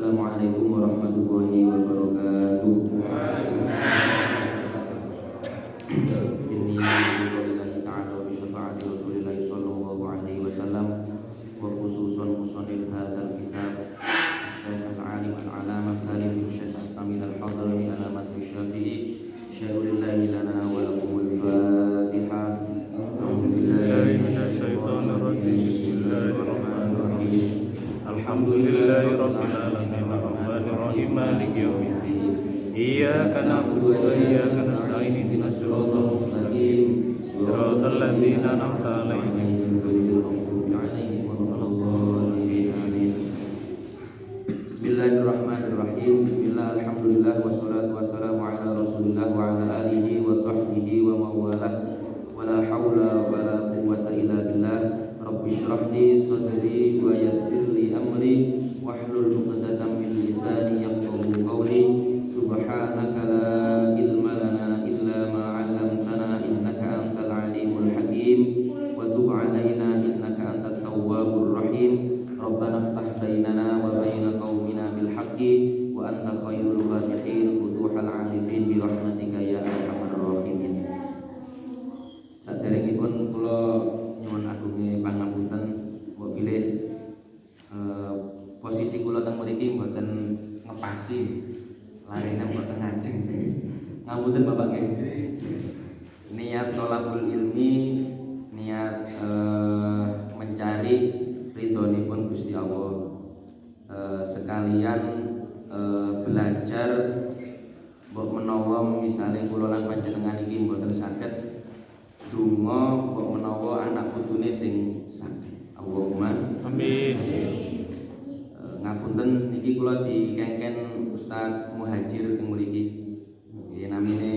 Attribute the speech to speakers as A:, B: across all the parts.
A: Assalamualaikum warahmatullahi wabarakatuh. Inni billahi ta'ala wa bi syafaati Rasulillah sallallahu alaihi wasallam wa khususan musannif hadzal kitab Syekh al-Alim al-Alama Salim Syekh Samin al-Hadrami alamat Syafi'i syai'ulillahi lana wa lakumul Fatihah. A'udzubillahi minasyaitonir rajim. Bismillahirrahmanirrahim. Alhamdulillahi rabbil alamin arrahmanir rahim maliki yaumiddin. Iyyaka na'budu wa iyyaka nasta'in ihdinas siratal mustaqim siratal ladzina an'amta 'alaihim ghairil maghdubi 'alaihim waladdallin. Amin. Bismillahirrahmanirrahim. Bismillah, alhamdulillah, wassalatu wassalamu ala Rasulillah wa ala alihi wa sahbihi wa mawalah. Wala haula wala quwwata illa billah. Rabbi shrah li sadri wa yassir li amri wahlul 'uqdatam min lisani yafqahu qawli. Subhanaka la ilma lana illa ma 'allamtana innaka antal alimul hakim wa tub 'alaina innaka antat tawwabur rahim. Rabbana iftah bainana wa baina qaumina bil haqqi wa anta khairul fatihin futuhal 'arifin bi rahmatika ya arhamar rahimin. Saderengipun kula nyuwun agunge pangapunten mbok bilih posisi kula teng mriki mboten ngepasi larene mboten ngajeng. Ngapunten Bapak nggih. Niat thalabul ilmi, niat mencari ridhonipun Gusti Allah. Sekalian belajar mbok menawa misale kula lan panjenengan iki mboten saged donga mbok menawa anak putune sing saged. Allahumma amin. Ngapunten niki kula dikengken Ustaz Muhajir teng mriki. Nggih namine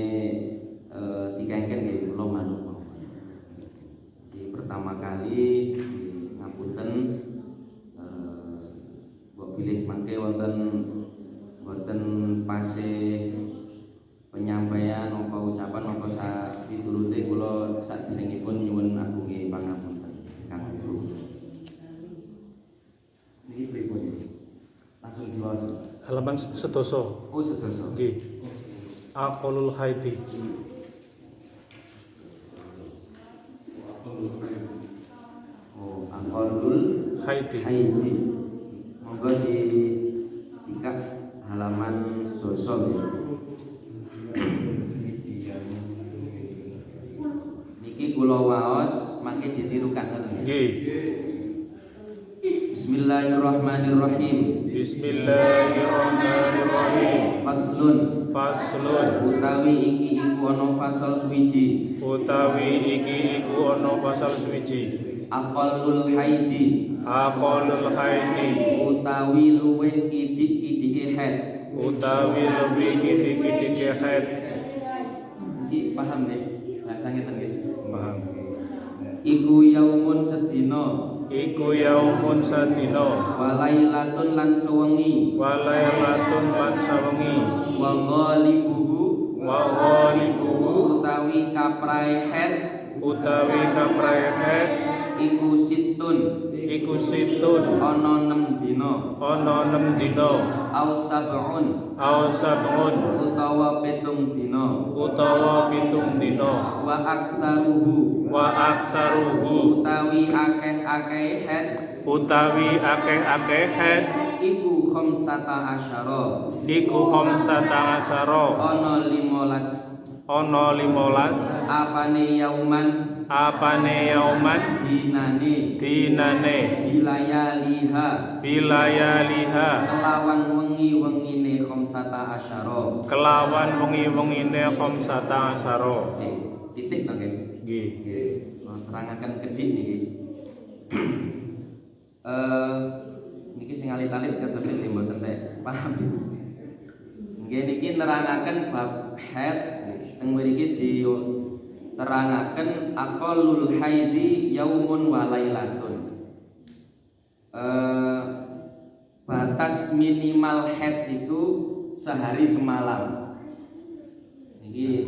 A: dikengken nggih kula manut. Iki pertama kali ngapunten mbok bilih mangke wonten pase penyampaian apa ucapan apa sapiturute kula saderengipun nyuwun agunge pangapunten Kang Guru. Niki pripun iki? Langsung diwaos.
B: Halaman sedoso.
A: Oh, sedoso.
B: Nggih. Aqalul haiti.
A: Oh, aqalul
B: Haiti.
A: haiti. Monggo dikak halaman sedoso nggih. Niki kula waos mangke ditirukan ngoten.
B: Nggih.
A: Bismillahirrahmanirrahim.
B: Bismillahirrahmanirrahim.
A: Faslun.
B: Faslun.
A: Utawi iki iku ana fasal suwiji.
B: Utawi iki iku ana pasal suwiji.
A: Aqallul haidi.
B: Aqalul haiti.
A: Utawi luwih kidik-kidike haid.
B: Utawi lebih kidik-kidike haid.
A: Iki paham nggih? Bahasa ngeten nggih.
B: Paham.
A: Iku yaumun sedina.
B: Iku yaumun sadina.
A: Walailatun lan sewengi.
B: Walailatun lan sawengi.
A: Wa ghalibuhu.
B: Wa ghalibuhu.
A: Utawi kaprae haid.
B: Utawi kaprae haid.
A: Iku situn.
B: Iku situn.
A: Ana 6 dina.
B: Ana 6 dina.
A: Au sab'un.
B: Aw sab'un.
A: Utawa 7 dina.
B: Utawa 7 dina.
A: Wa aktsaruhu.
B: Wa aksaruhu.
A: Utawi akeh-akeh haid.
B: Utawi akeh-akeh haid.
A: Iku khamsata asyara.
B: Iku khamsata asyara.
A: Ana 15.
B: Ana 15.
A: Apane yauman.
B: Apane yauman.
A: Dinane.
B: Dinane.
A: Bilayaliha.
B: Bilayaliha.
A: Kelawan wengi-wengine khamsata asyara.
B: Kelawan wengi-wengine khamsata asyara.
A: Titik to nggih.
B: Nggih.
A: Nggih. Terangaken kedhik niki. Niki sing alit-alit kados sing mboten paham. Nggih niki nerangaken bab haid teng mriki diterangaken aqallul haidi yaumun wa lailatun. Batas minimal haid itu sehari semalam. Niki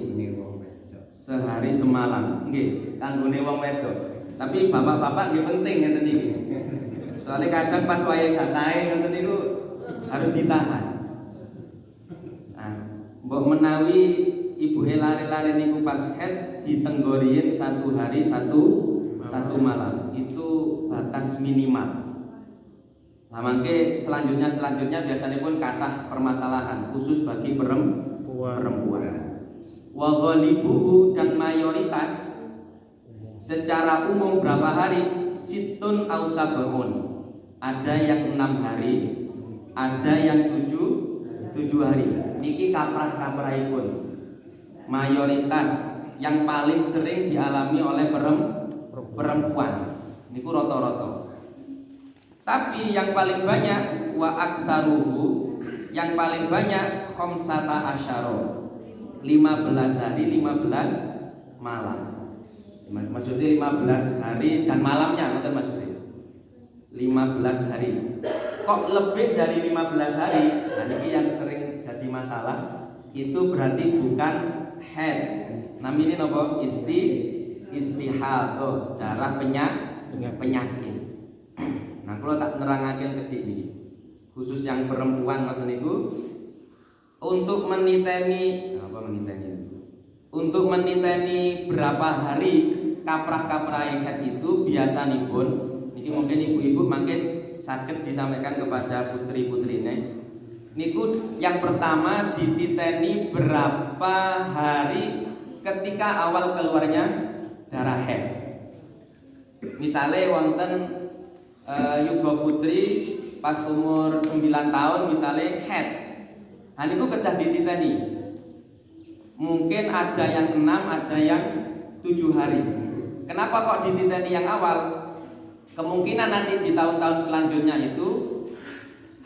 A: sehari semalam. Nggih, kanggone wong wedok. Tapi bapak-bapak nggih penting ngeten iki. Soalnya kadang pas wayah jatahe ngoten niku harus ditahan. Nah, mbok menawi ibuke lari-lari niku pas haid ditenggorien 1 hari 1 malam. Itu batas minimal. Nah, mangke selanjutnya biasanya pun kathah permasalahan khusus bagi perempuan. Wa ghalibuhu, dan mayoritas secara umum berapa hari? Situn au sab'un. Ada yang 6 hari, ada yang 7 hari. Niki kaprah-kaprahipun. Mayoritas yang paling sering dialami oleh perempuan. Niku rata-rata. Tapi yang paling banyak wa aktsaruhu, yang paling banyak khamsata asyara, 15 hari 15 malam. Maksudnya 15 hari dan malamnya, betul maksudnya 15 hari. Kok lebih dari 15 hari? Nah, ini yang sering jadi masalah. Itu berarti bukan haid. Namanya apa? Istihadah, darah penyakit. Nah, kalau tak nerangaken kedik niki, khusus yang perempuan ngoten niku, untuk meniteni Untuk meniteni berapa hari kaprah-kaprah haid itu biasanipun niki mungkin ibu-ibu mungkin saged disampaikan kepada putri-putrine. Niku yang pertama dititeni berapa hari ketika awal keluarnya darah haid. Misalnya wonten yuga putri pas umur 9 tahun misalnya haid. Nah niku kedah dititeni. Mungkin ada yang 6, ada yang 7 hari. Kenapa kok dititeni yang awal? Kemungkinan nanti di tahun-tahun selanjutnya itu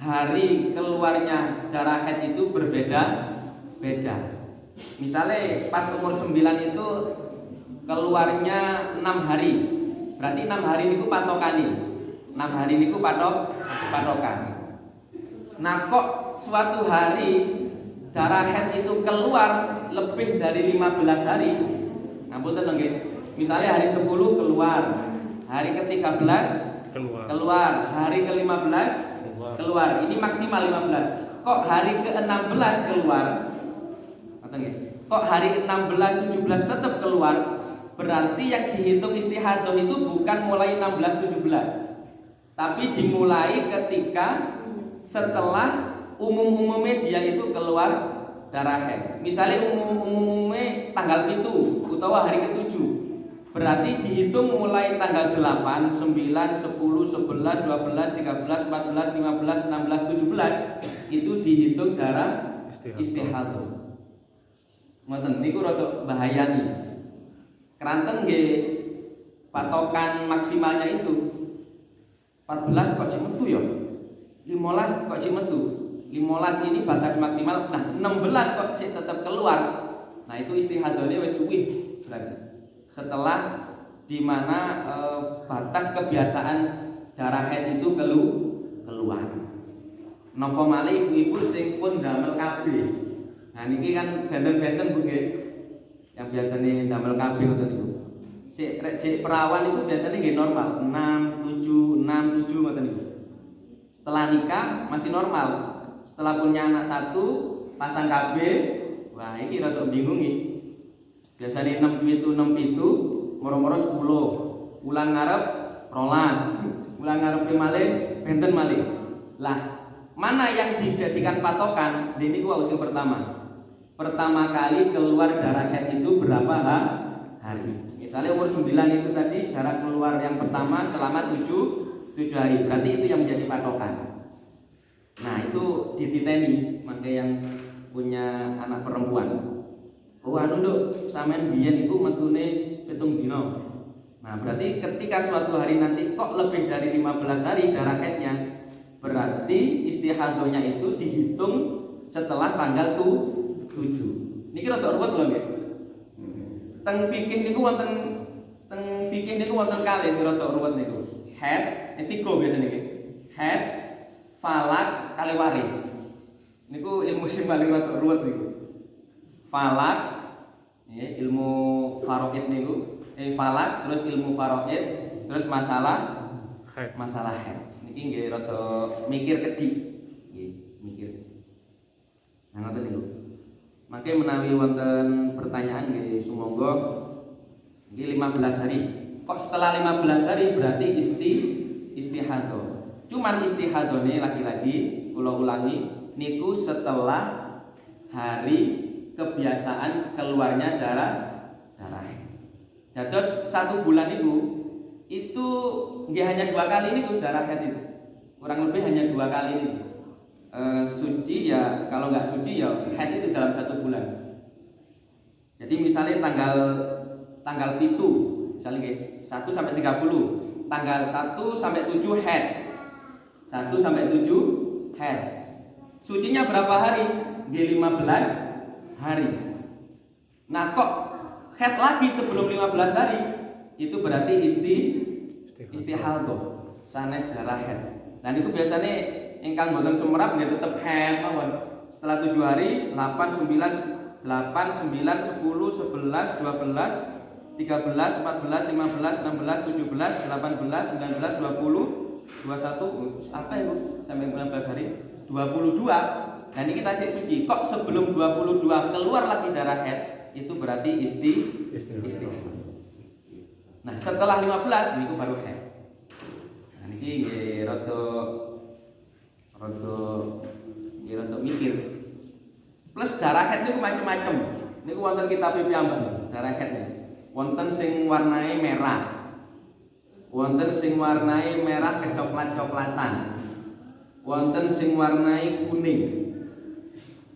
A: hari keluarnya darah haid itu berbeda. Misalnya pas umur 9 itu keluarnya 6 hari. Berarti 6 hari niku patokane. 6 hari niku patokan. Nah kok suatu hari darah haid itu keluar lebih dari 15 hari. Ngapunten nggih. Misalnya hari 10 keluar, hari ke-13 keluar, hari ke-15 keluar. Ini maksimal 15. Kok hari ke-16 keluar? Ngoten nggih. Kok hari ke-16 17 tetap keluar? Berarti yang dihitung istihadah itu bukan mulai 16 17. Tapi dimulai ketika setelah umum-umumnya dia itu keluar darah haid. Misalnya umum-umumnya tanggal 7 utawa hari ke-7. Berarti dihitung mulai tanggal 8, 9, 10, 11, 12, 13, 14, 15, 16, 17 itu dihitung darah istihadah. Ngoten niku rada bahayani. Keranten nggih patokan maksimalnya itu 14 kok cik metu ya? 15 kok cik metu? 15 ini batas maksimal. Nah, 16 kok cik tetap keluar. Nah, itu istihadahnya wis suwi berarti. Setelah di mana batas kebiasaan darah haid itu keluar. Napa malih ibu-ibu sing pun damel KB. Nah, niki kan benten-benten Bu nggih. Yang biasanya damel KB ngoten niku. Cek perawan itu biasanya nggih normal 6 7 ngoten niku. Setelah nikah masih normal. Setelah punya anak 1 pasang KB, wah iki rada bingung iki. Biasanya 6 moro-moro 10. Bulan ngarep 12. Bulan ngarep malih benten malih. Lah, mana yang dijadikan patokan? Ini ku usul pertama. Pertama kali keluar darah haid itu berapa hari? Misalnya umur 9 itu tadi darah keluar yang pertama selama 7 hari. Berarti itu yang menjadi patokan. Nah, itu dititeni mangke yang punya anak perempuan. Oh anu Nduk, sampean biyen iku metune 7 dina. Nah, berarti ketika suatu hari nanti kok lebih dari 15 hari darah haidnya, berarti istihadahnya itu dihitung setelah tanggal 7. Niki rada ruwet lho nggih. Teng fikih niku wonten kalih sing rada ruwet niku. Haid, 3 biasane niki. Haid, falak, kali waris. Niku ilmu sing paling rada ruwet niku. Falak, ilmu faraid niku. Falak, terus ilmu faraid, terus masalah haid. Niki nggih rada mikir kedik. Nggih. ngoten niku. Mangke menawi wonten pertanyaan nggih sumangga nggih 15 hari. Kok setelah 15 hari berarti istihadah. Cuman istihadahne lagi-lagi kula ulangi niku setelah hari kebiasaan keluarnya darah. Dados 1 bulan itu nggih hanya 2 kali niku darah haid itu. Kurang lebih hanya 2 kali niku. Suci ya, kalau nggak suci ya haid itu dalam 1 bulan. Jadi misalnya tanggal 7, misalnya guys 1 sampai 30, tanggal 1 sampai 7 haid. 1 sampai 7 haid. Sucinya berapa hari? 15 hari. Nah kok haid lagi sebelum 15 hari? Itu berarti istihadah, sanes darah haid. Nah niku biasanya ingkang boten semerap nggih tetep haid mawon. Setelah 7 hari 8, 9, 10, 11, 12, 13, 14, 15, 16, 17, 18, 19, 20, 21 apa itu sampai 19 hari 22. Nah ini kita suci. Kok sebelum 22 keluar lagi darah haid itu berarti istihadah. Nah setelah 15 niku baru haid. Nah niki nggih rada mikir. Plus darah haid niku macam-macam. Niku wonten kitab piyambak darah haid. Wonten sing warnane merah. Wonten sing warnai merah kecoklat-coklatan. Wonten sing warnai kuning.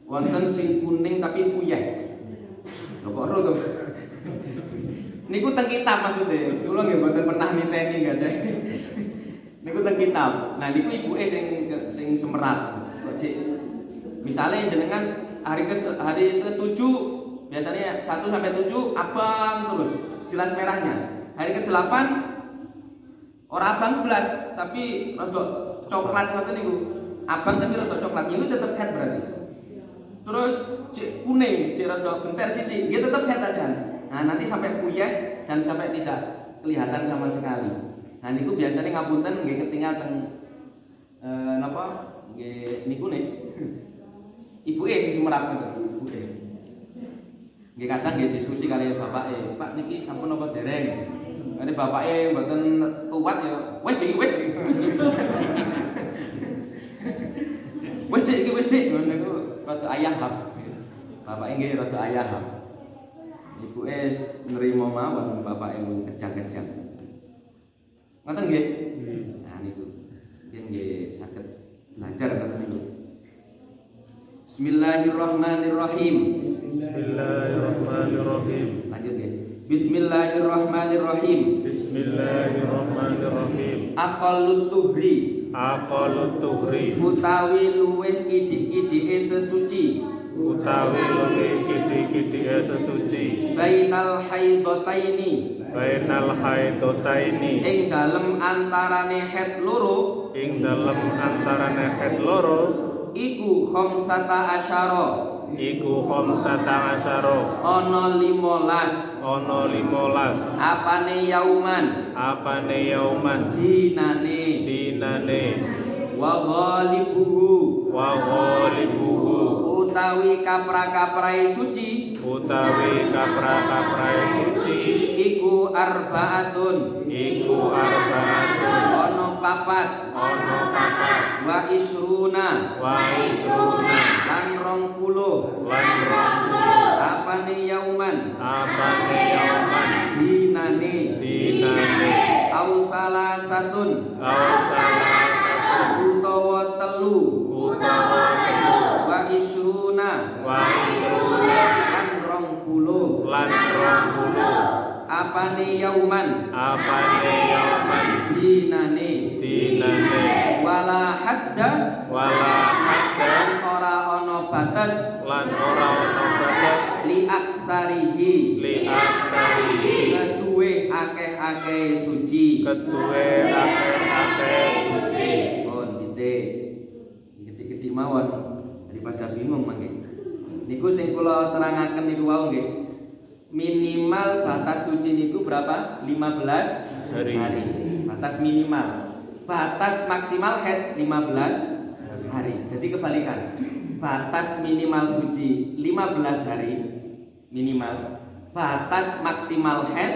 A: Wonten sing kuning tapi puyeh. Lho kok ro to? Niku teng kitab maksudnya. Kula nggih mboten pernah niteni nggak ada. Niku teng kitab. Nah niku ibuke sing semerat. Misalnya jenengan hari ke-7 biasanya 1 sampai 7 abang terus jelas merahnya. Hari ke-8 ora abang belas tapi rada coklat ngoten niku. Abang tapi rada coklat. Niku tetep haid berarti. Terus cek kuning, cek rada benter sithik, dia tetep haid asan. Nah, nanti sampai puyeh dan sampai tidak kelihatan sama sekali. Nah, niku biasanya ngapunten nggih ketinggal teng napa? Nggih niku nih. Ibuke sing semerap ngoten, ibuke. Nggih kadang nggih diskusi kali bapake, Pak niki sampun apa dereng? Ane bapake mboten kuat ya. Wis iki wis. Wis dik ngono niku rada ayahap. Bapake nggih rada ayahap. Ibuke nrimo mawon bapake mun kejang-kejang. Ngoten nggih? Nah niku. Yen nggih saged belajar ngoten niku. Bismillahirrahmanirrahim.
B: Bismillahirrahmanirrahim.
A: Lanjut nggih. Bismillahirrahmanirrahim.
B: Bismillahirrahmanirrahim.
A: Aqallut tuhri.
B: Aqallut tuhri.
A: Utawi luweh kidik-kidike sesuci.
B: Utawi luwih kidik-kidike sesuci.
A: Bainal haidataini.
B: Bainal haidataini.
A: Ing dalem antarane haid loro.
B: Ing dalem antarane haid loro.
A: Iku khamsata asyara.
B: Iku khamsata asyara.
A: Ana 15.
B: Ana 15.
A: Apane yauman.
B: Apane yauman.
A: Dinane. Wa ghalibuhu.
B: Wa ghalibuhu.
A: Utawi kapra-kaprai suci.
B: Utawi kapra-kaprai suci.
A: Iku arbaatun.
B: Iku arbaatun.
A: Ana papat.
B: Ana papat.
A: Wa isruna.
B: Wa isruna.
A: Lan 20.
B: Lan 20.
A: Apane yauman.
B: Apane yauman.
A: Dinane. Au salasatun. Utawa telu. Wa isruna. Lan 20. Apane yauman. Dinane. Wala hadda. Lan ora ana batas. Li aksarihi. Keduwe akeh-akeh suci. Oh, gede-gede mawon daripada bingung mangke. Niku sing kula terangaken niku wau nggih. Minimal batas suci niku berapa? 15 hari. Batas minimal. Batas maksimal haid 15 hari. Jadi kebalikan. batas minimal suci 15 hari minimal, batas maksimal haid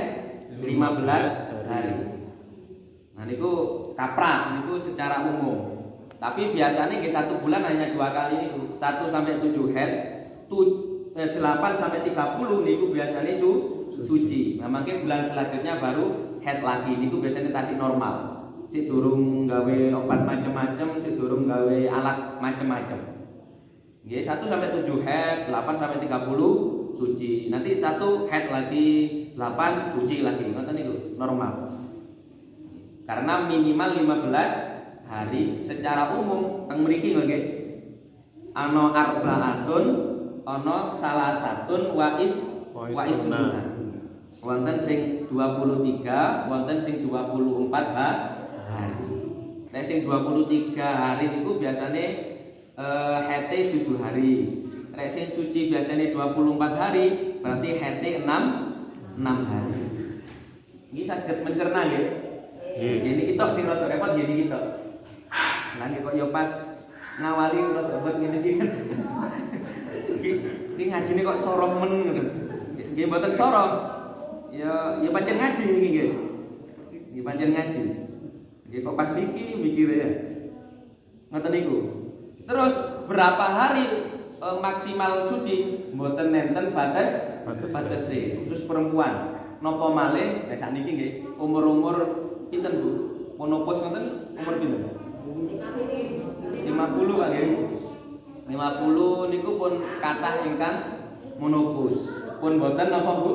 A: 15 hari. Nah niku kaprah niku secara umum. Tapi biasanya nggih 1 bulan hanya 2 kali niku, 1 sampai 7 haid, 8 sampai 30 niku biasanya suci. Nah mungkin bulan selanjutnya baru haid lagi niku biasanya tasih normal. Si durung gawe obat macam-macam, si durung gawe alat macam-macam. Nggih 1 sampai 7 haid, 8 sampai 30 suci. Nanti 1 haid lagi, 8 suci lagi. Ngoten niku normal. Karena minimal 15 hari secara umum teng mriki nggih. Ana arbaatun, ana salasatun wa isnuna. Wonten sing 23, wonten sing 24 hari. Nek sing 23 hari niku biasane haite 7 hari. Nek sing suci biasanya 24 hari, berarti haite 6 hari. Ini saged mencerna nggih. Ini kita sing rada repot nggih niki tok. Lah nek kok ya pas ngawali rada repot ngene iki. Iki ngajine kok sorong men ngono. Nggih mboten sorong. Ya pancen ngaji niki nggih. Nggih pancen ngaji. Nggih kok pas iki mikire ya. Ngoten niku. Terus berapa hari maksimal suci? Mboten nenten batese. Khusus perempuan. Napa malih nek sakniki nggih umur-umur pinten Bu? Monopos ngoten umur pinten? 50 Pak nggih. 50 niku pun kathah ingkang monopos. Pun mboten napa Bu?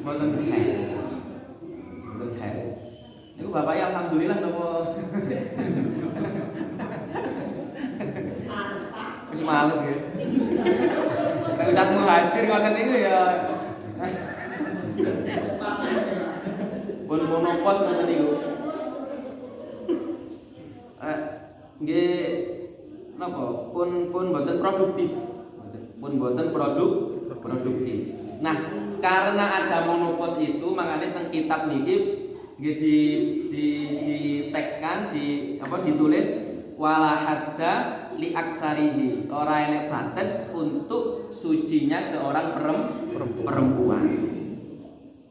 A: Mboten haid. Mboten haid. Niku bapaknya alhamdulillah napa wis males nggih. Nek Ustaz Muhajir ngoten niku ya pun monopos ngoten niku. Nggih napa? Pun mboten produktif. Pun mboten produktif. Nah, karena ada monopos itu makanya teng kitab niki nggih di tekskan ditulis wala hadda li aksarihi. Ora enek batas untuk sucinya seorang perempuan.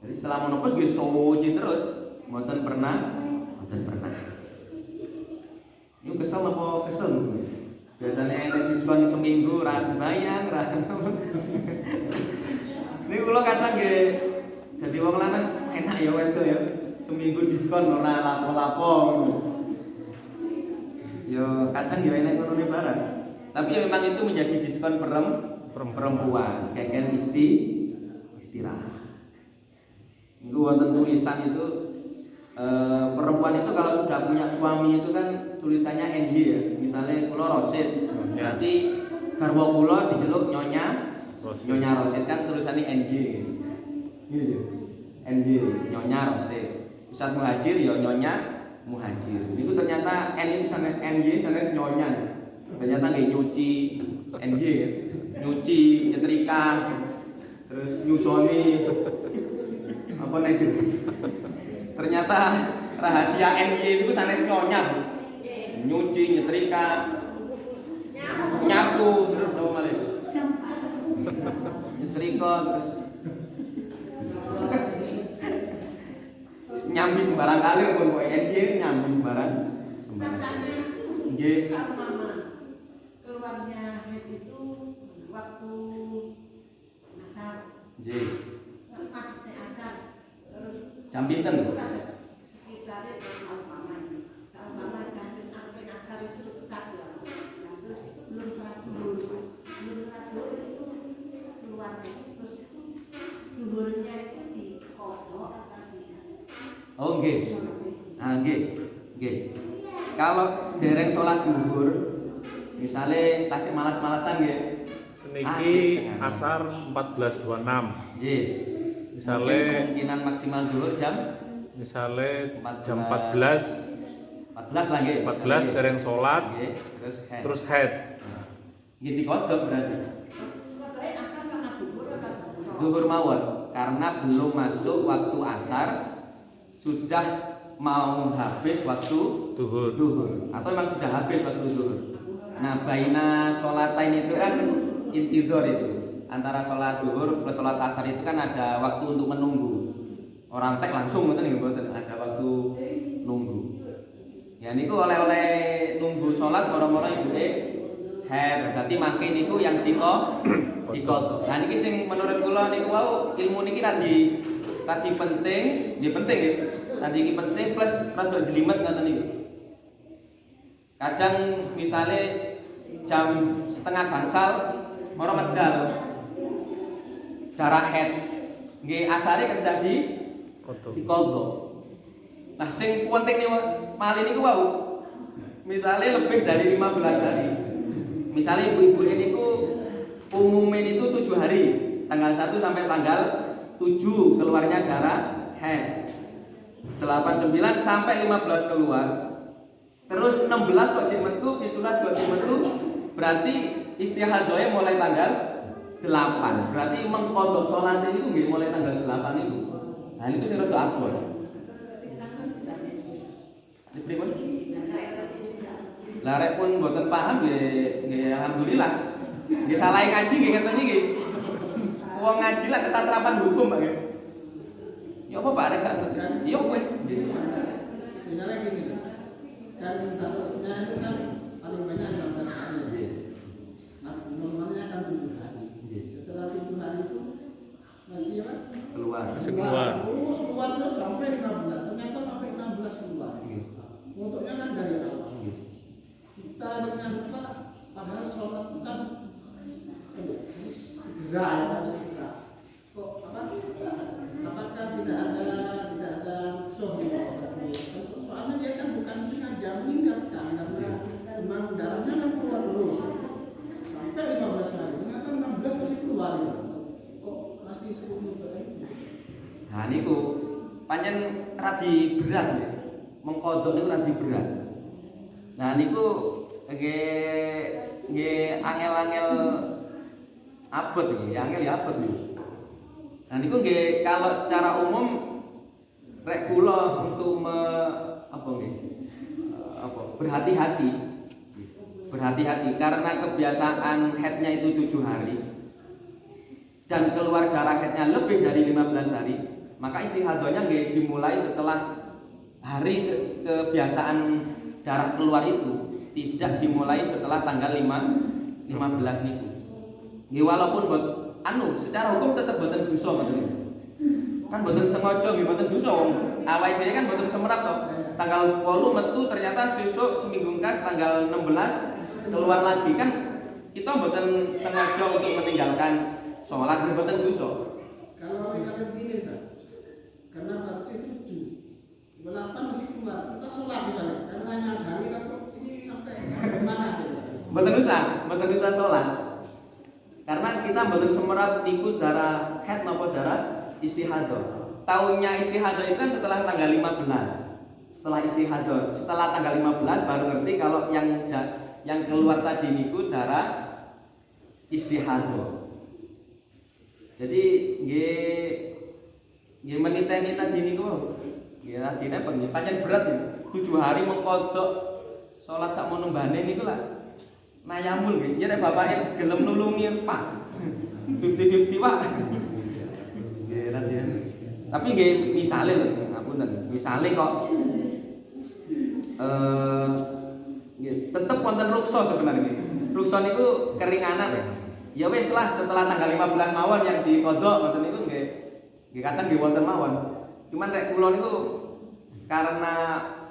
A: Jadi setelah monopos nggih suci terus, mboten pernah. Ini kesel apa kesel? Biasanya enek diskon seminggu ra sembayang, ra. Ini kula kadang nggih dadi wong lanang enak ya wedok ya. Seminggu diskon ora lapo-lapo. Ya kadang ya enek ngono barang. Tapi ya memang itu menjadi diskon perempuan, keken istirahat. Itu wonten tulisan itu perempuan itu kalau sudah punya suami itu kan tulisannya NJ ya. Misalnya kula Rosid, berarti garwa kula diceluk Nyonya Rosid kan tulisannya NJ. Gitu. NJ Nyonya Rosid. Ustaz Muhajir ya Nyonya Muhajir. Itu ternyata N ini sanes NJ sanes nyonya. Ternyata nggih nyuci NJ ya. Nyuci, nyetrika, terus nyusoni apa nek ternyata rahasia NY itu sanes nyonya. Nyuci, nyetrika, nyapu, terus apa malih? Nyetrika terus nyambi sembarang kali pun kok NY nyambi sembarang. Nggih.
C: Keluarnya head itu waktu asar.
A: Nggih.
C: Lepas asar terus
A: Jam pinten?
C: Sekitarnya sama jam sampai asar itu dekat ya. Nah, terus itu belum sholat zuhur. Belum sholat zuhur itu keluarnya terus itu zuhurnya itu di kodok atau tidak?
A: Oh nggih. Ah nggih. Nggih. Kalau dereng sholat zuhur misalnya tasik malas-malasan nggih.
D: Seniki asar 14.26.
A: Nggih.
D: Misale
A: kemungkinan maksimal zuhur jam
D: jam 14
A: lah nggih.
D: 14 dereng salat
A: Nggih,
D: terus haid.
A: Nggih dikodok berarti.
C: Kodoknya asar sama zuhur atau
A: Zuhur mawon karena belum masuk waktu asar, sudah mau habis waktu
D: Duhur.
A: zuhur atau memang sudah habis waktu zuhur. Nah, baina sholatain itu kan intidhar itu. Antara sholat zuhur plus sholat asar itu kan ada waktu untuk menunggu. Orang tek langsung ngoten nggih mboten, ada waktu nunggu. Ya niku oleh-oleh nunggu sholat moro-moro ibuke hair. Berarti mangke niku yang dikoto. Nah niki sing menurut kula niku wau ilmu niki tadi penting, nggih penting nggih. Tadi iki penting plus rada jelimet ngoten niku. Kadang misalnya jam setengah gangsal moro medal darah head nggih asare kedah dikodho. Nah sing penting niku malih niku wau misalnya lebih dari 15 hari. Misalnya ibu-ibu ini niku umumnya itu 7 hari, tanggal 1 sampai tanggal 7 keluarnya darah head. 8 9 sampai 15 keluar. Terus 16 kok jek metu, 17 kok jek metu, berarti istihadoe mulai tanggal 8. Berarti mengkodok sholat itu nggih mulai tanggal 8 itu. Nah, itu sing rada abot. Pripun? Lah rek pun mboten paham nggih alhamdulillah. Nggih salah ngaji nggih ngeten iki. Wong ngaji lah ketatapan hukum, Pak nggih. Ya apa Pak rek gak ngerti? Ya wis.
C: Misalnya gini, kan batasnya itu kan paling banyak 16 hari. Nah, normalnya kan 7 hari. Setelah 7 hari itu masih apa?
A: Keluar.
D: Masih keluar.
C: Terus keluar terus sampai 15. Ternyata sampai 16 keluar. Untuknya kan dari awal. Kita dengan apa? Padahal sholat itu kan segera ya, segera. Kok apa? Apakah tidak ada musuh? Soalnya dia kan bukan sengaja meninggal kan, karena demam darahnya kan keluar terus sampai 15 hari. Ternyata 16 masih keluar. Kok masih 10 hari?
A: Nah niku pancen radi berat ya. Mengkodok niku radi berat. Nah niku nggih angel-angel abot iki, angel ya abot niku. Nah niku nggih kalau secara umum rek kula untuk berhati-hati karena kebiasaan headnya itu 7 hari dan keluar darah headnya lebih dari 15 hari, maka istihadonya nggih dimulai setelah hari kebiasaan darah keluar itu, tidak dimulai setelah tanggal 15 niku. Nggih walaupun secara hukum tetap boten dosa ngoten. Kan boten sengaja nggih boten dosa wong. Awake dhewe kan boten semerap to. Tanggal 8 metu ternyata sesuk seminggu kas tanggal 16 keluar lagi kan kita boten sengaja untuk meninggalkan sholat nggih boten dosa.
C: Kalau begini Pak, karena batasnya 7, 8 masih keluar, kita sholat misalnya, karena nyadari atau ini sampai mana gitu.
A: Boten usah sholat. Karena kita boten semerap ikut darah head maupun darah istihadah. Tahunnya istihadah itu kan setelah tanggal 15. Setelah istihadah, setelah tanggal 15 baru ngerti kalau yang keluar tadi niku darah istihadah. Jadi nggih meniteni tadi niku nggih artine pancen berat ya. 7 hari mengkodok salat sak monombane niku lah. Nayamul nggih. Ya nek bapake gelem nulungi Pak. 50-50 Pak. Nggih artine. Tapi nggih misale lho, ngapunten. Misale kok tetep wonten ruksa sebenarnya. Ruksa niku keringanan. Ya wis lah setelah tanggal 15 mawon yang dikodok ngoten niku nggih kadang nggih wonten mawon. Cuman rek kula niku karena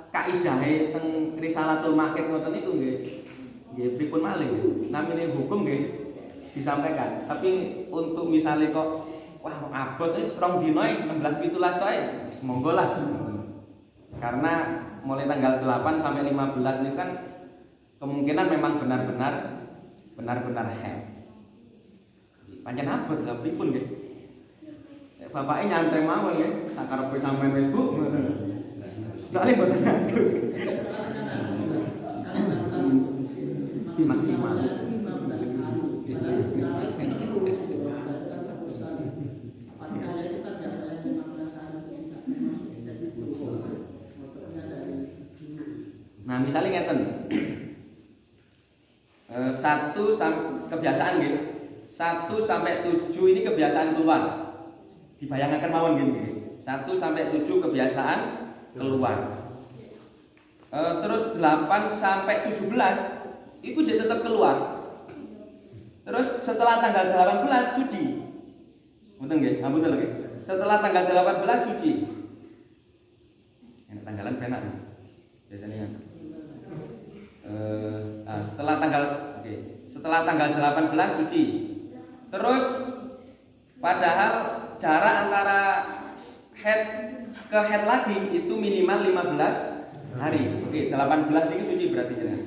A: kaidahe teng Risalatul Maqib ngoten niku nggih pripun malih. Namine hukum nggih disampaikan. Tapi untuk misalnya kok wah abot wis 2 dina 16 17 tok monggo lah. Karena mulai tanggal 8 sampai 15 ini kan kemungkinan memang benar-benar head. Pancen abot lha pripun nggih. Bapaknya nyantai mawon nggih, sakarepe sampean Facebook. Soalnya mboten ngatur. Maksimal. Nah, misalnya ngeten. Kebiasaan nggih. 1 sampai 7 ini kebiasaan keluar. Dibayangkan mawon gini. 1 sampai 7 kebiasaan keluar. Terus 8 sampai 17 itu jadi tetap keluar. Terus setelah tanggal 18 suci. Betul nggih? Betul nggih. Setelah tanggal 18 suci. Yang tanggalan penak biasanya. Setelah tanggal 18 suci. Terus padahal jarak antara head ke head lagi itu minimal 15 hari. 18 ini suci berarti ya.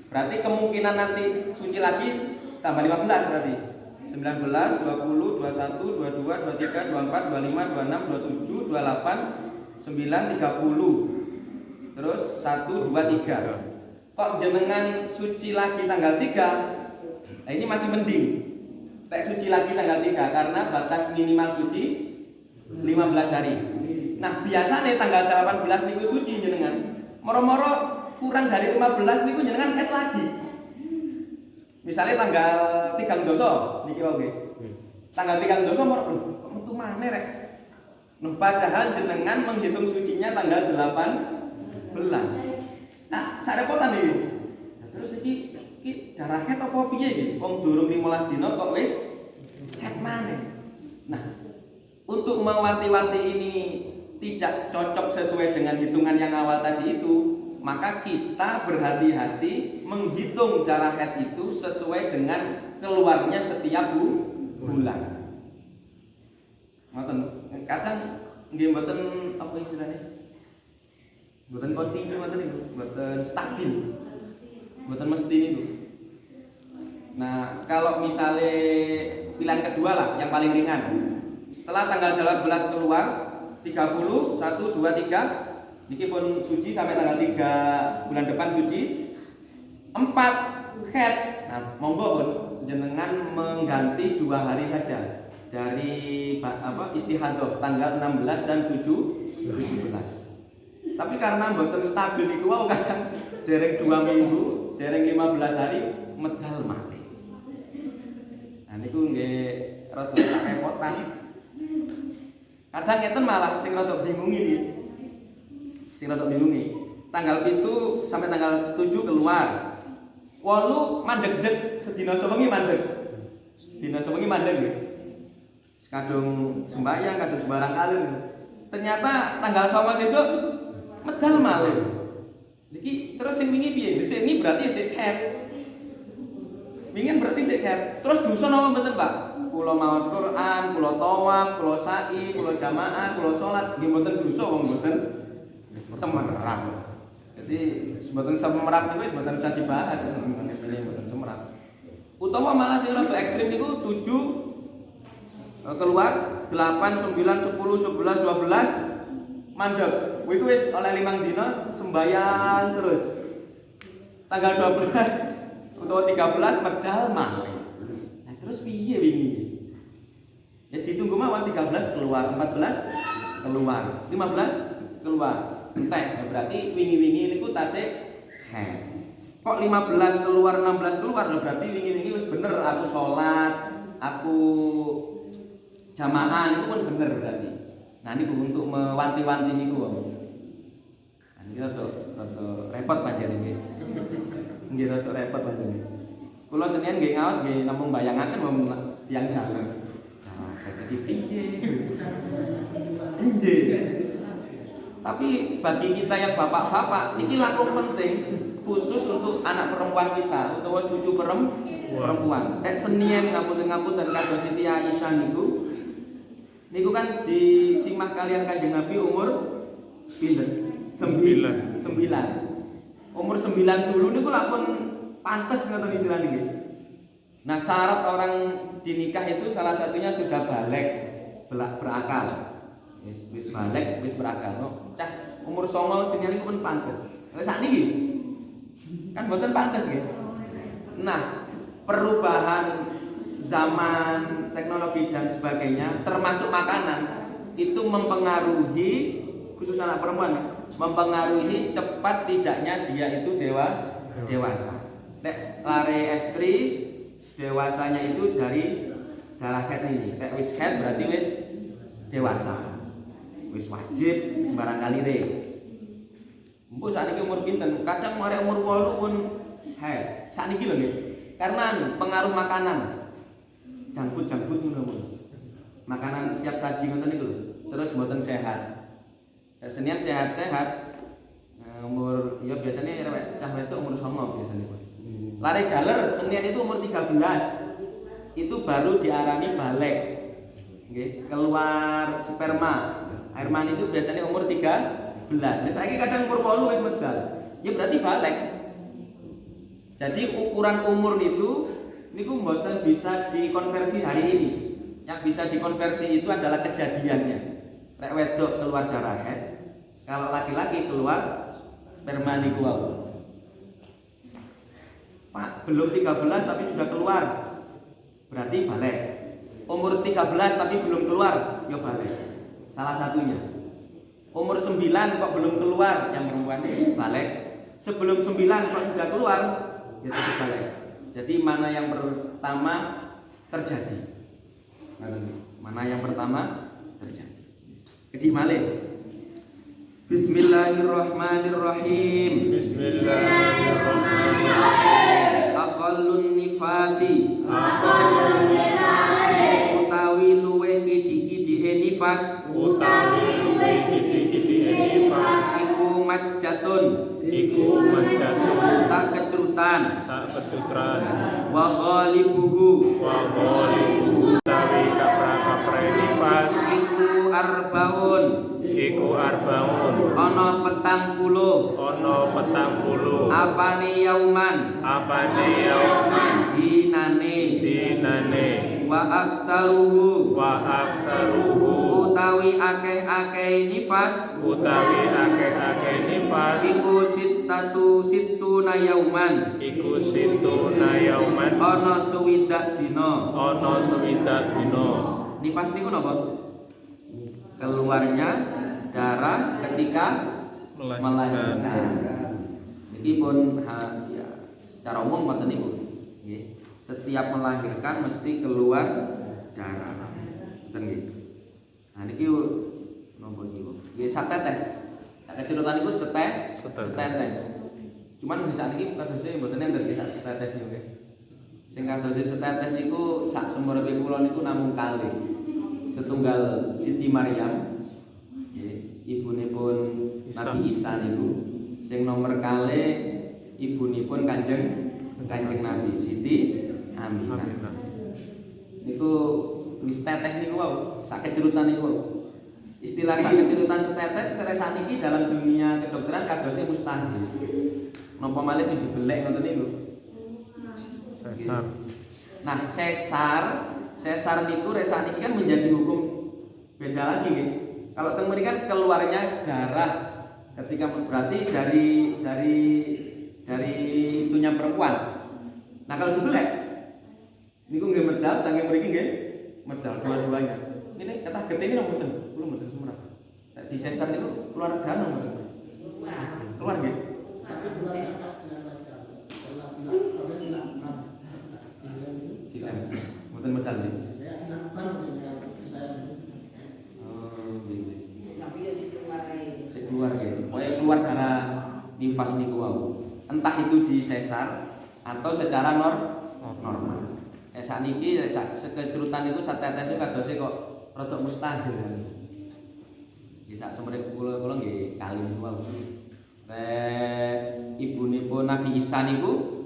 A: Berarti kemungkinan nanti suci lagi tambah 15 berarti. 19, 20, 21, 22, 23, 24, 25, 26, 27, 28, 9, 30. Terus 1, 2, 3. Kok jenengan suci lagi tanggal 3? Nah ini masih mending. Suci lagi tanggal 3 karena batas minimal suci 15 hari. Nah, biasanya tanggal 18 niku suci jenengan. Moro-moro kurang dari 15 niku jenengan head lagi. Misalnya tanggal 3 doso niki wae. Tanggal 3 doso moro kok metu maneh rek. Nah, padahal jenengan menghitung sucinya tanggal 18. Nah, sarepotan iki. Nah, terus iki darah head apa piye iki? Wong durung 15 dina kok wis head maneh. Nah, untuk mewanti-wanti ini tidak cocok sesuai dengan hitungan yang awal tadi itu, maka kita berhati-hati menghitung darah head itu sesuai dengan keluarnya setiap bulan. Ngoten. Kadang nggih mboten apa istilahnya? Mboten kontinu mboten niku, mboten stabil. Mboten mesti niku. Nah, kalau misalnya pilihan kedua lah yang paling ringan. Setelah tanggal 18 keluar 30, 1, 2, 3 niki pun suci sampai tanggal 3 bulan depan suci. 4 head. Nah, monggo pun jenengan mengganti 2 hari saja dari istihadah tanggal 16 dan 17. Tapi karena mboten stabil niku wau kadang dereng 2 minggu, dereng 15 hari medal mati. Nah niku nggih rada repotan. Kadang ngeten malah sing rada bingung iki. Tanggal 7 sampai tanggal 7 keluar. 8 mandeg-deg sedina sewengi mandeg. Nggih. Kadung sembahyang, kadung sembarang kali. Ternyata tanggal 9 sesuk medal malih. Niki terus sing wingi piye? Sing ini berarti sik head. Wingi berarti sik head. Terus dosa napa mboten, Pak? Kula maos Quran, kula tawaf, kula sa'i, kula jamaah, kula salat, nggih mboten dosa wong mboten semerap. Jadi mboten semerap niku wis mboten bisa dibahas mengenai mboten semerap. Utawa malah sing rada ekstrem niku 7 keluar 8, 9, 10, 11, 12 mandek. Kuwi wis oleh 5 dina sembahyang terus. Tanggal 12 utawa 13 medal malih. Nah, terus piye wingi? Ya ditunggu mawon 13 keluar, 14 keluar, 15 keluar. Entek. Ya, berarti wingi-wingi niku tasik head. Kok 15 keluar, 16 keluar, berarti wingi-wingi wis bener aku salat, aku jamaah itu pun bener berarti. Nah ini untuk mewanti-wanti niku. Nah ini rada repot pancen iki. Nggih rada repot pancen. Kula senian nggih ngaos nggih namung bayangaken wong tiyang jalan. Nah, jadi piye? Nggih. Tapi bagi kita yang bapak-bapak niki langkung penting khusus untuk anak perempuan kita utawa cucu perempuan. Nek senien ngapunten-ngapunten kados Siti Aisyah niku kan disimak kalian Kanjeng Nabi umur pinten? 9. Umur 9 dulu niku lakon pantes ngoten istilah niki. Nah, syarat orang dinikah itu salah satunya sudah balik, berakal. Wis balik, wis berakal. No, cah umur 9 sing niku pun pantes. Wis sakniki kan mboten pantes nggih. Nah, perubahan zaman, teknologi dan sebagainya, termasuk makanan, itu mempengaruhi khusus anak perempuan, mempengaruhi cepat tidaknya dia itu dewasa. Nek lare estri dewasanya itu dari darah haid ini. Nek wis haid berarti wis dewasa. Wis wajib sembarang kali re. Mbok sakniki umur pinten? Kadang mare umur 8 pun haid. Sakniki lho nggih. Karena pengaruh makanan. Junk food ngono. Makanan siap saji ngoten niku lho. Terus mboten sehat. Kesenian sehat-sehat. Umur ya biasanya cah wedok umur 9 biasanya. Lare jaler senian itu umur 13. Itu baru diarani balik. Nggih, keluar sperma. Air mani itu biasanya umur 13. Nah, saiki kadang umur 8 wis medal. Ya berarti balik. Jadi ukuran umur itu niku mboten bisa dikonversi hari ini. Yang bisa dikonversi itu adalah kejadiannya. Rek wedok keluar darah haid, kalau laki-laki keluar sperma niku wae. Pak, belum 13 tapi sudah keluar. Berarti balik. Umur 13 tapi belum keluar, ya balik. Salah satunya. Umur 9 kok belum keluar, yang perempuan balik. Sebelum 9 kok sudah keluar, ya tetap balik. Jadi mana yang pertama terjadi? Mana yang pertama terjadi? Jadi malih. Bismillahirrahmanirrahim.
B: Bismillahirrahmanirrahim.
A: Aqallun nifasi.
B: Aqallun nifasi.
A: Utawi luweh kidhi-kidhike nifas.
B: Utawi luwih kidhi-kidhike nifas.
A: Iku majatun.
B: Iku majatun.
A: Sakecrutan.
D: Sakecutran.
A: Wa ghalibuhu.
D: Wa ghalibu utawi kapra-kapra nifas.
A: Iku arbaun.
D: Iku arbaun.
A: Ana 40.
D: Ana 40.
A: Apane yauman.
D: Apane yauman.
A: Dinane. Wa aksaruhu.
D: Wa aksaruhu
A: Utawi akeh-akeh nifas.
D: utawi akeh-akeh nifas.
A: Iku sittuna yauman.
D: Iku situna yauman.
A: Ana swidak dina.
D: Ana swidak dina.
A: Nifas niku napa? Keluarnya darah ketika melahirkan. Iki pun ya, secara umum ngoten niku. Nggih. Setiap melahirkan mesti keluar darah. Ngoten nggih. Nah niki napa niku? Nggih satetes. Kecerutan niku setetes. Cuman bisa niki kadose mboten enten setetes niku nggih. Sing kadose setetes niku sak semerepe kula niku namung kalih. Setunggal Siti Maryam, ibunipun Nabi Isa niku. Sing nomor kalih ibunipun Kanjeng Nabi Siti Aminah. Niku wis tetes niku wae, sak kecerutan niku wae. Istilah sak kecerutan setetes sakniki dalam dunia kedokteran kadose mustahil. Napa malih sing dibelek ngoten niku?
D: Sesar.
A: Nah, sesar niku sakniki kan menjadi hukum beda lagi nggih. Kalau teng mriki kan keluarnya darah ketika berarti dari itunya perempuan. Nah, kalau dibelek niku nggih medal saking mriki nggih medal dua-duanya. Ini kata getih napa mboten? Kula mboten sumrah. Nek di sesar niku keluar darah mboten? Keluar nggih. Mboten medal nggih. Keluar gitu. Pokoknya keluar darah nifas niku wau. Entah itu di sesar atau secara normal. Sakniki sekecerutan itu satetes niku kadose kok rada mustahil. Nggih sak semrep kula nggih kalih wau. Ibunipun Nabi Isa niku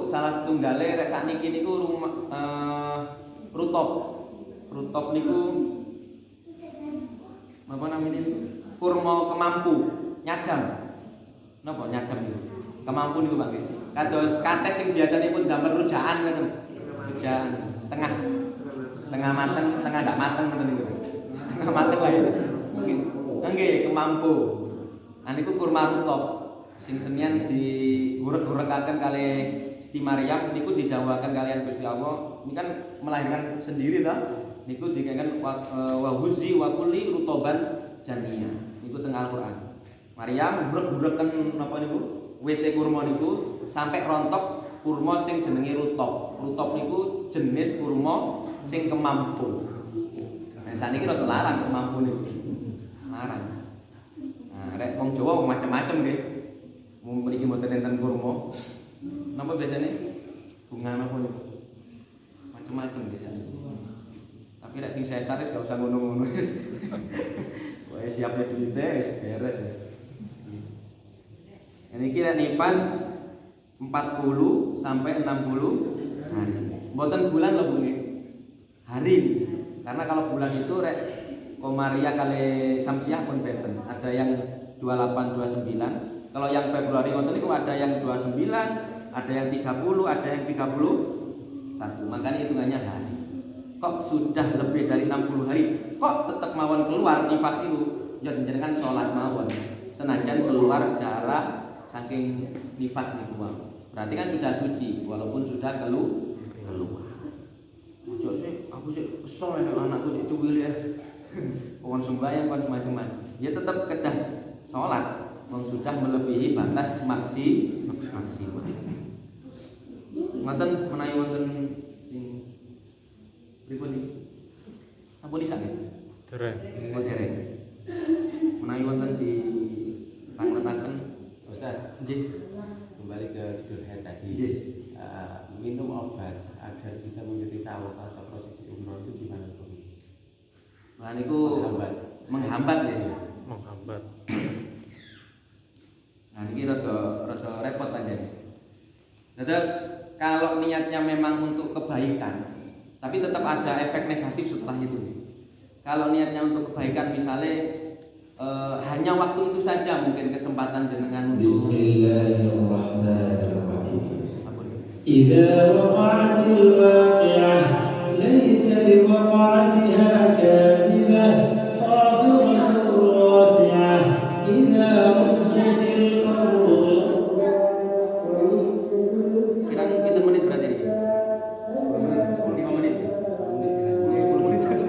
A: salah setunggale rek sakniki niku rutop. Rutop niku apa namanya niku? Kurma kemampu, nyadam. Napa nyadam niku? Kemampu niku Pak nggih. Kados kates sing biasanipun damel rujaan ngoten. Rujaan setengah mateng, setengah ndak mateng ngoten niku. Setengah mateng lah ya. Mungkin nggih kemampu. Nah niku kurma rutop sing senian digurek-gurekaken kali Siti Maryam niku didhawuhaken kalian Gusti Allah. Ini kan melahirkan sendiri ta. Niku dikatakan wa huzi wa kulli rutoban janiyah. Niku teng Al-Qur'an. Maryam brek-breken napa niku? Wete kurma niku sampai rontok kurma sing jenenge rutop. Rutop niku jenis kurma sing kemampung. Nah, saniki rada larang kemampung niku. Larang. Nah, rek wong Jawa macam-macam nggih. Mun mriki mboten enten kurma. Napa biasane bunga napa niku? Macam-macam nggih. Tapi rek sing sesar wis gak usah ngono-ngono wis. Wae siap nek duwite wis beres ya. Ini kira nifas 40 sampai 60 hari. Mboten bulan lho Bu nggih. Hari. Karena kalau bulan itu rek Komaria kali Samsiah pun benten. Ada yang 28 29. Kalau yang Februari wonten niku ada yang 29, ada yang 30, ada yang 31. Makanya hitungannya hari. Kok sudah lebih dari 60 hari kok tetap mawon keluar nifas itu ya jenengan sholat mawon senajan keluar darah saking nifas niku wae. Berarti kan sudah suci walaupun sudah keluar. Ojo sih aku sih kesel nek anakku dicuwili ya. Wong sembahyang kon macam-macam. Ya tetap kedah sholat wong sudah melebihi batas maksimal. Ngoten menawi wonten sing pripun iki? Sampun isak nggih?
D: Dereng.
A: Oh dereng. Menawi wonten di tangletaken
E: Ustaz,
A: nggih.
E: kembali ke judul head tadi.
A: Nggih.
E: Minum obat agar bisa mengikuti tawaf atau prosesi umroh itu gimana Pak?
A: Lah niku menghambat ya.
D: Menghambat.
A: Nah niki rada repot panjenengan. Terus kalau niatnya memang untuk kebaikan, tapi tetap ada efek negatif setelah itu. Kalau niatnya untuk kebaikan misalnya hanya waktu itu saja mungkin kesempatan jenengan untuk
F: Bismillahirrahmanirrahim. إذا وقعت الواقعة ليس لوقعتها كاذبة خافضة رافعة إذا رجت الأرض.
A: kira kita menit berarti ini 10 menit 5 menit 10 menit aja.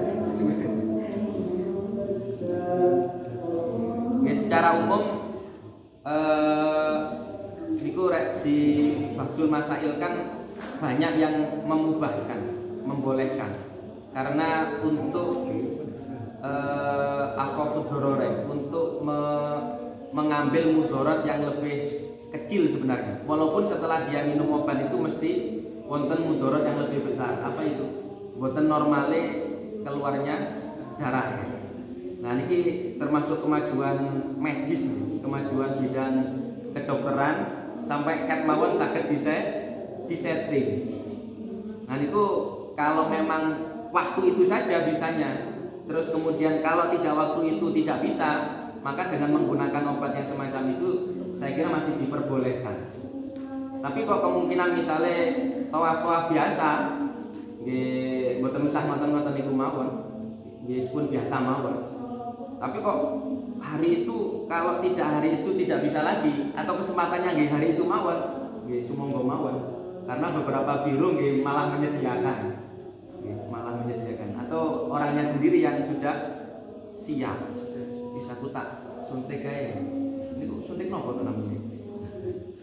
A: Ya, secara umum niku rek di Baksul Masail kan banyak yang membolehkan karena untuk akhafud dorore untuk mengambil mudarat yang lebih kecil sebenarnya. Walaupun setelah dia minum obat itu mesti wonten mudarat yang lebih besar. Apa itu? Wonten normale keluarnya darah. Nah ini termasuk kemajuan medis, kemajuan bidang kedokteran sampai head mawon saged disetting. Nah itu kalau memang waktu itu saja bisanya, terus kemudian kalau tidak waktu itu tidak bisa, maka dengan menggunakan obat yang semacam itu saya kira masih diperbolehkan. Tapi kok kemungkinan misalnya tawaf biasa, nggih mboten usah ngoten-ngoten niku mawon, nggih pun biasa mawon. Tapi kok hari itu kalau tidak hari itu tidak bisa lagi atau kesempatannya nggih hari itu mawon, nggih sumangga mawon. Karena beberapa biro nggih malah menyediakan. Atau orangnya sendiri yang sudah siap. Bisa kutak suntik kae. Niku suntik napa to namanya?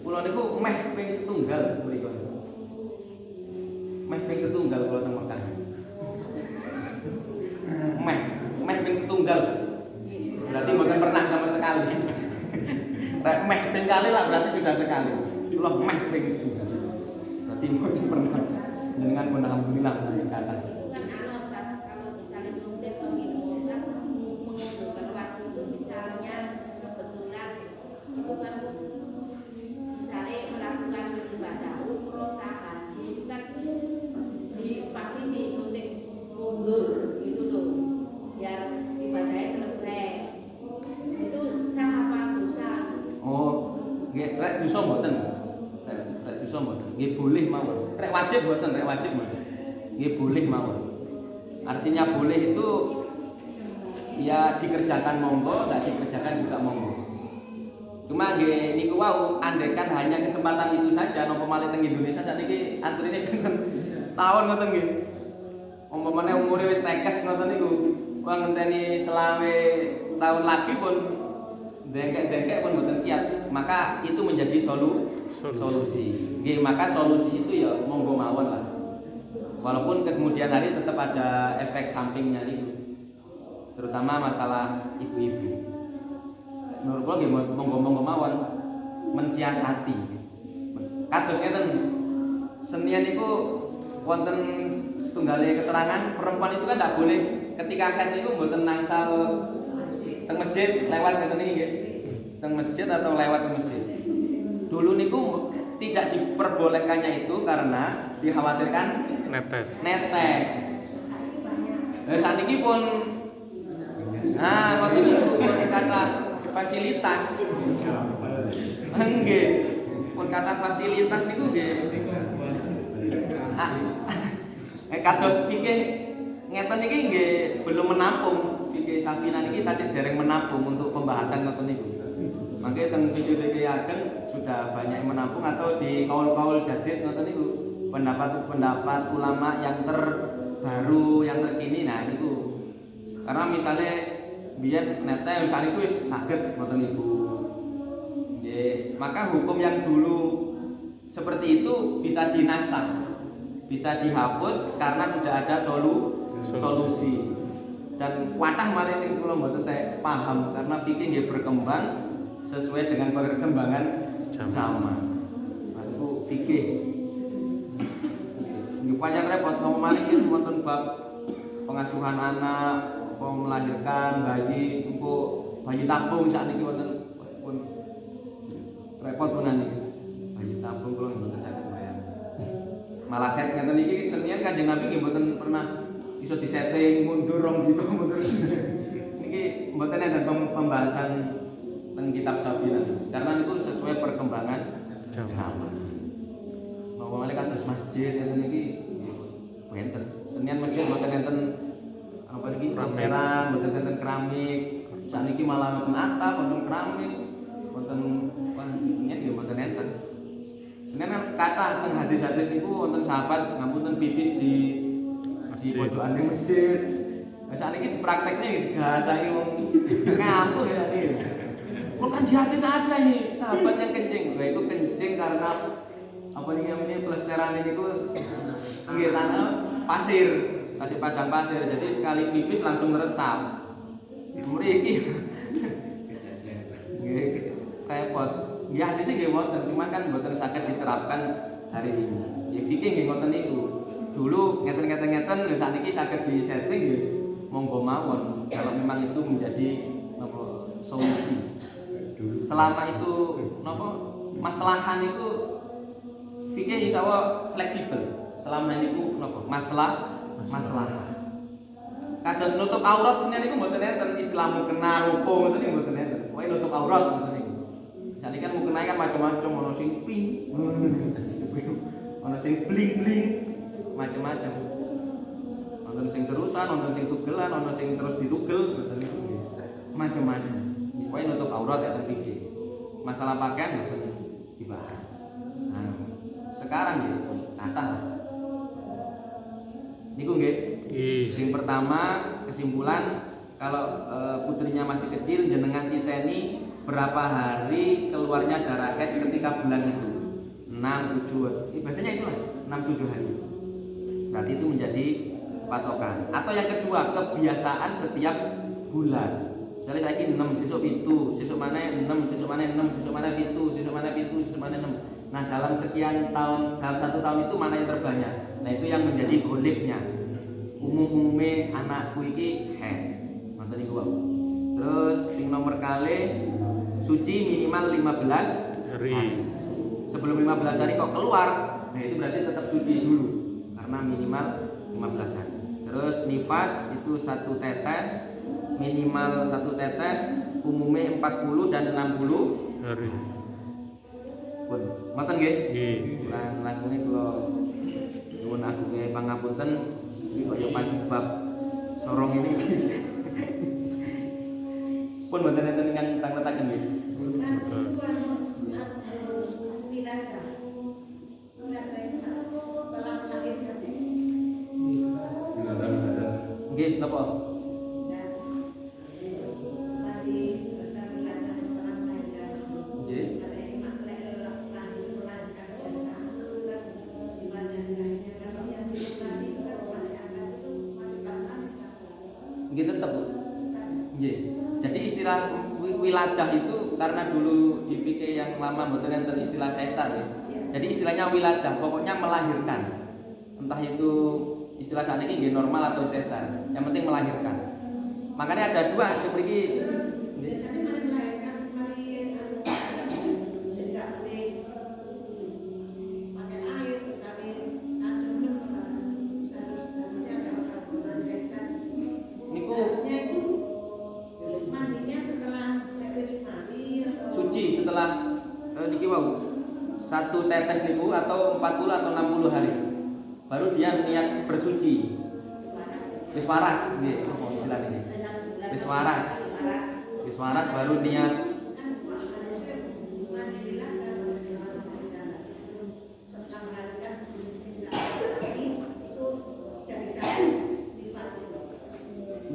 A: Kula niku meh ping setunggal mriku. Meh ping setunggal kula teng Mekah. Meh ping setunggal. Berarti bukan pernah sama sekali. Rek meh ping kali lah berarti sudah sekali. Kula meh ping setunggal. Berarti bukan pernah. Jenengan pun alhamdulillah kata. Rek dosa mboten. Rek dosa mboten. Nggih boleh mawon. Rek wajib mboten, rek wajib mboten. Nggih boleh mawon. Artinya boleh itu ya dikerjakan monggo, enggak dikerjakan juga monggo. Cuma nggih niku wau andaikan hanya kesempatan itu saja napa malih teng Indonesia sakniki antrine pinten tahun ngoten nggih. Umpamane umure wis tekes ngoten niku, wong ngenteni selawe tahun lagi pun dengkek-dengkek pun mboten kiat, maka itu menjadi solusi. Nggih, maka solusi itu ya monggo mawon lah. Walaupun kemudian hari tetap ada efek sampingnya itu. Terutama masalah ibu-ibu. Menurut kula nggih monggo mawon mensiasati. Kados ngeten. Senian niku wonten setunggale keterangan perempuan itu kan tidak boleh ketika haid niku mboten nangsal teng masjid lewat ngeten iki nggih. Teng masjid atau lewat ke masjid. Dulu niku tidak diperbolehkannya itu karena dikhawatirkan
D: Netes.
A: Saat ini pun waktu itu pun kata fasilitas. Nggih. Pun kata fasilitas niku nggih. Kados fikih ngeten iki nggih belum menampung. Fikih Safina niki tasih dereng menampung untuk pembahasan ngoten niku. Makanya teng fikih ageng sudah banyak yang menampung atau di kaul-kaul jadid ngoten niku. Pendapat ulama yang terbaru, yang terkini, nah itu karena misalnya biar nete misalnya itu sakit ngoten niku. Maka hukum yang dulu seperti itu bisa dinasah, bisa dihapus karena sudah ada solusi. Dan watah malah sing kula mboten paham karena fikih nggih berkembang sesuai dengan perkembangan zaman. Nah, itu fikih. Nggih panjang repot ngomong malih iki wonten bab pengasuhan anak, melahirkan bayi, engko bayi tabung sakniki wonten pun repot punan iki. Bayi tabung kula mboten saged bayang. Malah ket ngeten iki senian Kanjeng Nabi nggih mboten pernah iso disetting mundur rong dina mundur. Niki mboten enten pembahasan teng kitab Safina karena itu sesuai perkembangan zaman. Mau malih kados masjid enten iki enten. Senian masjid mboten enten apa iki restoran, mboten enten keramik. Saniki malah wonten atap, wonten keramik, wonten senian nggih mboten enten. Senian kata teng hadis-hadis niku wonten sahabat ngapunten pipis di pojokan masjid. Nah, saniki prakteknya digasaki wong ngampur ya iki. Bukan di hadis ada ini sahabat yang kencing. Nah, itu kencing karena apa namanya pelesteran ini ku nggih tanah pasir padang pasir. Jadi sekali pipis langsung meresap. Mriki. Nggih repot. Ya hadis nggih wonten, cuma kan mboten saged diterapkan hari ini. Ya fikih nggih ngoten niku. Dulu ngeten sakniki saged di-setting nggih monggo mawon kalau memang itu menjadi apa solusi. Selama itu napa maslahan itu fikih insyaallah fleksibel. Selama niku napa masalah. Kados nutup aurat senen niku mboten enten Islam kena ruko ngoten niku mboten enten. Pokoke nutup aurat ngoten niku. Jane kan mukena kan macam-macam ono sing pink. Ono sing bling-bling macam-macam. Ono sing terusan, ono sing tugelan, ono sing terus ditugel ngoten niku. Macam-macam. Pokoke nutup aurat ya fikih. Masalah pakaian mboten dibahas. Nah, sekarang ya kata niku nggih. Yang pertama kesimpulan kalau putrinya masih kecil jenengan titeni berapa hari keluarnya darah haid ketika bulan itu 6-7 biasanya itulah 6-7 hari. Berarti itu menjadi patokan. Atau yang kedua kebiasaan setiap bulan. Misalnya saya ini 6 sesuk 7, sesuk mana 6, sesuk mana 6, sesuk mana 7, sesuk mana 7, sesuk mana 6. Nah dalam sekian tahun, dalam 1 tahun itu mana yang terbanyak? Nah itu yang menjadi golibnya. Umum-umumnya anakku iki haid. Nonton iku wae. Terus sing nomor kali suci minimal 15 hari. Sebelum 15 hari kok keluar, nah itu berarti tetap suci dulu karena minimal 15 hari. Terus nifas itu 1 tetes, minimal 1 tetes, umumnya 40 dan 60 hari. Pun, ngoten nggih? Nggih. Lan lakune kula nuwun agunge pangapunten iki kaya pas bab sorong ini. Pun mboten enten ingkang tangletaken nggih. Nggih, napa? Nggih. Nggih tetep. Nggih. Jadi istilah wiladah itu karena dulu di fikih yang lama mboten enten istilah sesar ya. Jadi istilahnya wiladah, pokoknya melahirkan. Entah itu istilah saat ini nggih normal atau sesar, yang penting melahirkan. Makanya ada dua seperti
C: Terus biasanya mari melahirkan, mari tidak boleh pakai air, tapi kandungan harus namanya sama-sama berseksan.
A: niku
C: Harusnya itu mandinya setelah habis mandi atau
A: suci setelah niki wau satu tetes niku atau 40 atau 60 hari. Baru dia niat bersuci. Wis waras nggih, apa istilah ini? Wis waras. Wis waras baru niat.
C: kan harusnya mandi bilang kan setelah melahirkan. Setelah melahirkan bisa itu jadi satu di fase itu.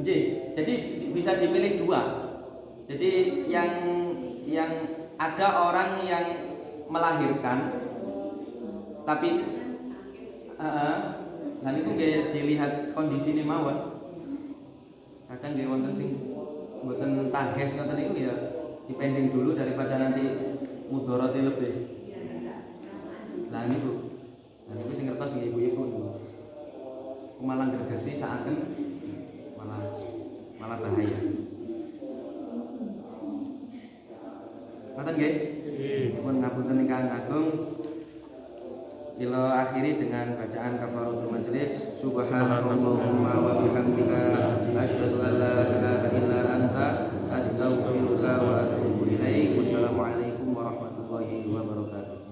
A: Nggih, jadi bisa dipilih dua. Jadi yang ada orang yang melahirkan tapi nah itu nggih dilihat kondisi ini mawon. Kadang nggih wonten sing mboten tahes ngoten niku ya dipending dulu daripada nanti mudharate lebih. Lah niku. Lah niku sing ngertos nggih ibu-ibu niku. Malah gregesi saaken malah bahaya. Ngoten nggih? Dipun ngapunten ingkang agung. Kila akhiri dengan bacaan kafaratul majelis. Subhanallahumma wa bihamdika asyhadu an la ilaha illa anta astaghfiruka wa atubu ilaik. Wassalamualaikum warahmatullahi wabarakatuh.